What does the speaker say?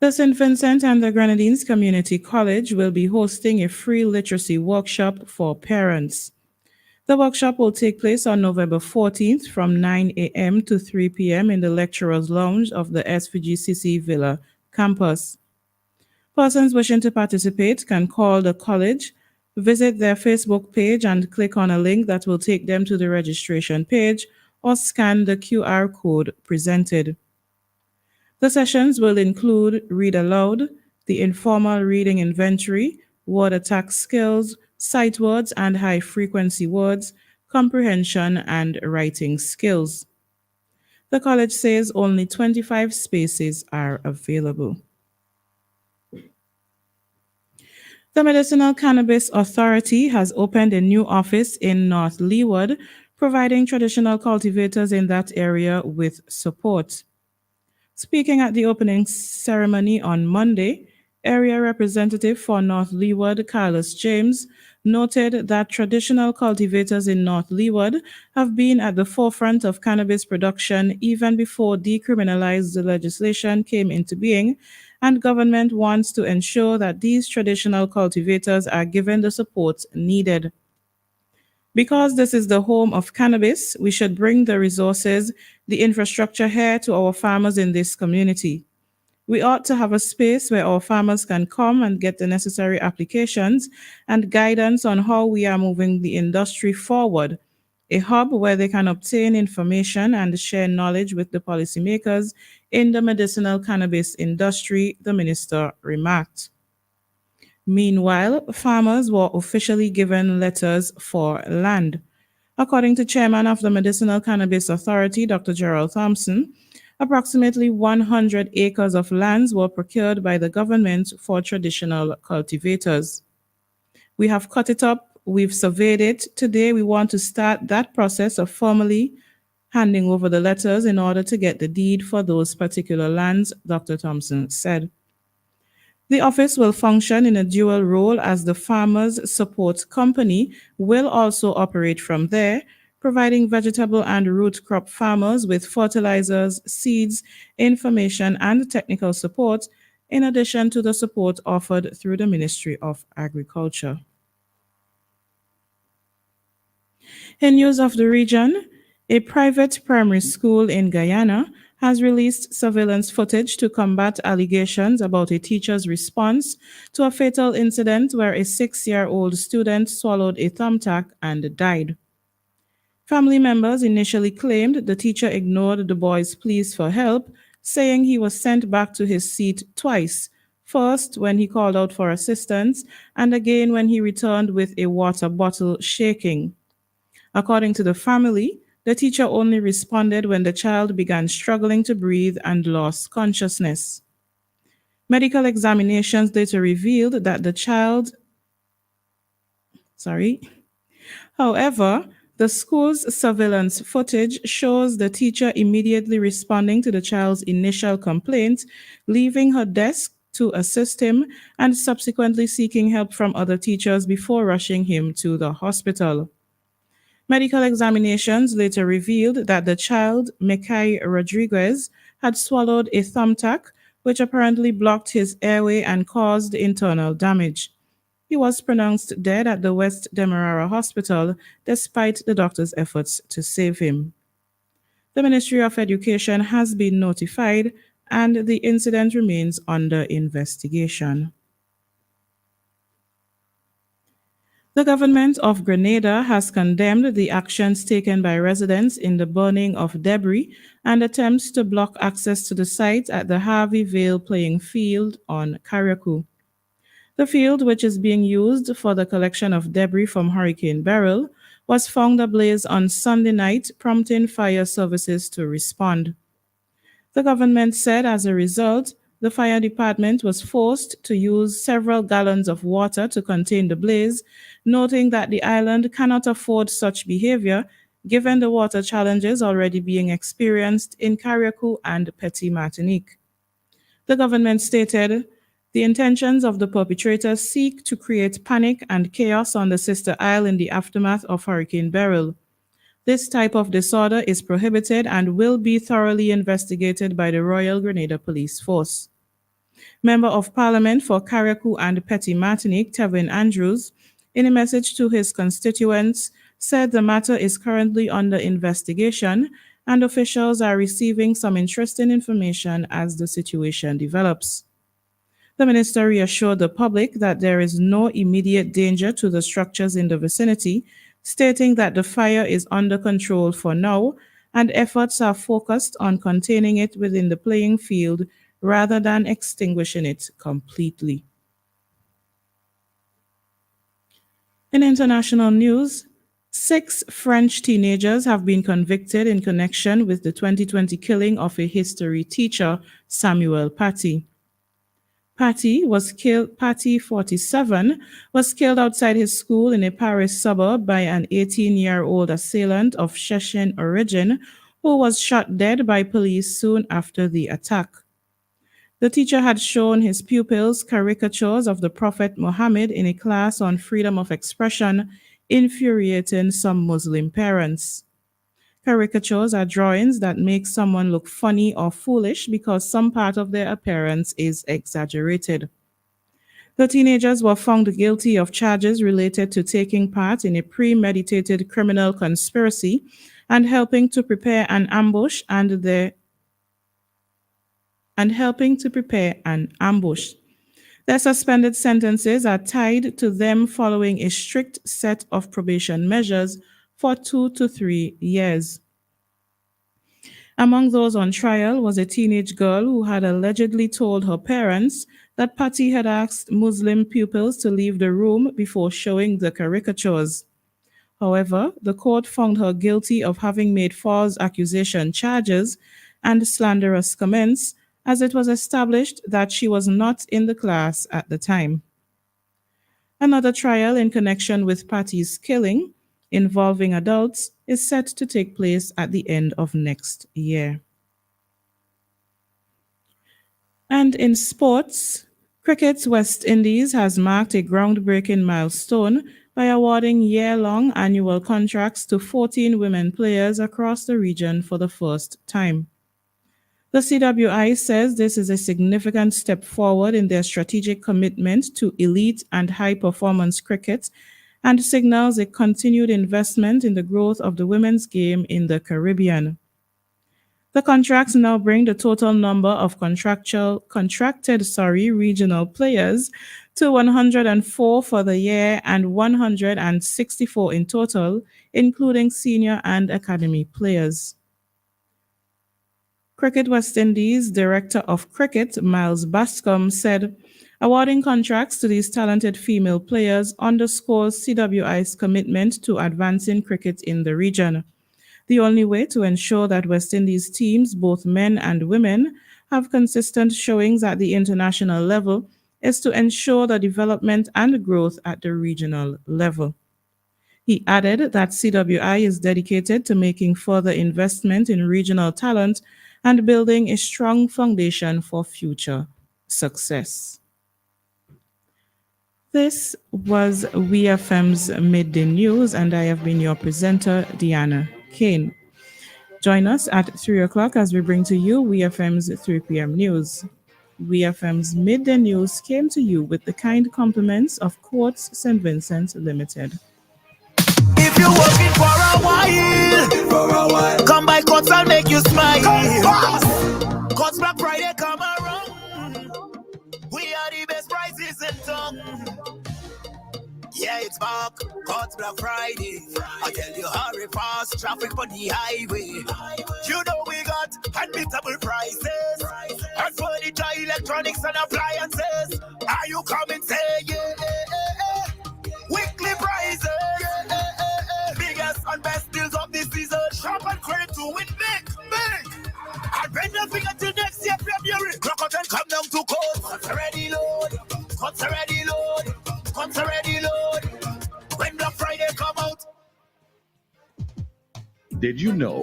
The St. Vincent and the Grenadines Community College will be hosting a free literacy workshop for parents. The workshop will take place on November 14th from 9 a.m. to 3 p.m. in the Lecturers' Lounge of the SVGCC Villa campus. Persons wishing to participate can call the college, visit their Facebook page, and click on a link that will take them to the registration page or scan the QR code presented. The sessions will include read aloud, the informal reading inventory, word attack skills, sight words and high frequency words, comprehension, and writing skills. The college says only 25 spaces are available. The Medicinal Cannabis Authority has opened a new office in North Leeward, providing traditional cultivators in that area with support. Speaking at the opening ceremony on Monday, Area Representative for North Leeward, Carlos James, noted that traditional cultivators in North Leeward have been at the forefront of cannabis production even before decriminalized legislation came into being, and government wants to ensure that these traditional cultivators are given the support needed. Because this is the home of cannabis, we should bring the resources, the infrastructure here to our farmers in this community. We ought to have a space where our farmers can come and get the necessary applications and guidance on how we are moving the industry forward. A hub where they can obtain information and share knowledge with the policymakers in the medicinal cannabis industry, the minister remarked. Meanwhile, farmers were officially given letters for land. According to Chairman of the Medicinal Cannabis Authority, Dr. Gerald Thompson, approximately 100 acres of lands were procured by the government for traditional cultivators. We have cut it up, we've surveyed it. Today, we want to start that process of formally handing over the letters in order to get the deed for those particular lands, Dr. Thompson said. The office will function in a dual role as the Farmers Support Company will also operate from there, providing vegetable and root crop farmers with fertilizers, seeds, information, and technical support, in addition to the support offered through the Ministry of Agriculture. In news of the region, a private primary school in Guyana has released surveillance footage to combat allegations about a teacher's response to a fatal incident where a 6-year-old student swallowed a thumbtack and died. Family members initially claimed the teacher ignored the boy's pleas for help, saying he was sent back to his seat twice, first when he called out for assistance, and again when he returned with a water bottle shaking. According to the family, the teacher only responded when the child began struggling to breathe and lost consciousness. Medical examinations later revealed that the child, sorry, however, the school's surveillance footage shows the teacher immediately responding to the child's initial complaint, leaving her desk to assist him, and subsequently seeking help from other teachers before rushing him to the hospital. Medical examinations later revealed that the child, Mikay Rodriguez, had swallowed a thumbtack, which apparently blocked his airway and caused internal damage. He was pronounced dead at the West Demerara Hospital despite the doctor's efforts to save him. The Ministry of Education has been notified and the incident remains under investigation. The government of Grenada has condemned the actions taken by residents in the burning of debris and attempts to block access to the site at the Harvey Vale playing field on Carriacou. The field, which is being used for the collection of debris from Hurricane Beryl, was found ablaze on Sunday night, prompting fire services to respond. The government said as a result, the fire department was forced to use several gallons of water to contain the blaze, noting that the island cannot afford such behavior given the water challenges already being experienced in Carriacou and Petit Martinique. The government stated, the intentions of the perpetrators seek to create panic and chaos on the sister isle in the aftermath of Hurricane Beryl. This type of disorder is prohibited and will be thoroughly investigated by the Royal Grenada Police Force. Member of Parliament for Carriacou and Petty Martinique, Tevin Andrews, in a message to his constituents, said the matter is currently under investigation and officials are receiving some interesting information as the situation develops. The minister reassured the public that there is no immediate danger to the structures in the vicinity, stating that the fire is under control for now and efforts are focused on containing it within the playing field rather than extinguishing it completely. In international news, 6 French teenagers have been convicted in connection with the 2020 killing of a history teacher, Samuel Paty. Paty, 47, was killed outside his school in a Paris suburb by an 18-year-old assailant of Chechen origin who was shot dead by police soon after the attack. The teacher had shown his pupils caricatures of the Prophet Muhammad in a class on freedom of expression, infuriating some Muslim parents. Caricatures are drawings that make someone look funny or foolish because some part of their appearance is exaggerated. The teenagers were found guilty of charges related to taking part in a premeditated criminal conspiracy and helping to prepare an ambush Their suspended sentences are tied to them following a strict set of probation measures for 2 to 3 years. Among those on trial was a teenage girl who had allegedly told her parents that Paty had asked Muslim pupils to leave the room before showing the caricatures. However, the court found her guilty of having made false accusation charges and slanderous comments, as it was established that she was not in the class at the time. Another trial in connection with Paty's killing, involving adults, is set to take place at the end of next year. And in sports, cricket's West Indies has marked a groundbreaking milestone by awarding year-long annual contracts to 14 women players across the region for the first time. The CWI says this is a significant step forward in their strategic commitment to elite and high-performance cricket and signals a continued investment in the growth of the women's game in the Caribbean. The contracts now bring the total number of contracted regional players to 104 for the year and 164 in total, including senior and academy players. Cricket West Indies Director of Cricket, Miles Bascom, said, awarding contracts to these talented female players underscores CWI's commitment to advancing cricket in the region. The only way to ensure that West Indies teams, both men and women, have consistent showings at the international level is to ensure the development and growth at the regional level. He added that CWI is dedicated to making further investment in regional talent and building a strong foundation for future success. This was WEFM's Midday News, and I have been your presenter, Dianna Cain. Join us at 3 o'clock as we bring to you WEFM's 3 p.m. news. WEFM's Midday News came to you with the kind compliments of Quartz St. Vincent Limited. If you're working for a while, come by Quartz, I'll make you smile. Quartz Black Friday come around. We are the best prices in town. Yeah, it's back, Quartz Black Friday. I tell you, hurry fast, traffic on the highway. You know we got unbeatable prices. And furniture, electronics and appliances. Are you coming? Say yeah. Weekly prices. Biggest and best deals of this season. Shop and credit to win big. And bend the finger till next year, February. Clock out and come down to Quartz. Quartz already load. Quartz already load. Quartz already load. When Black Friday come out. Did you know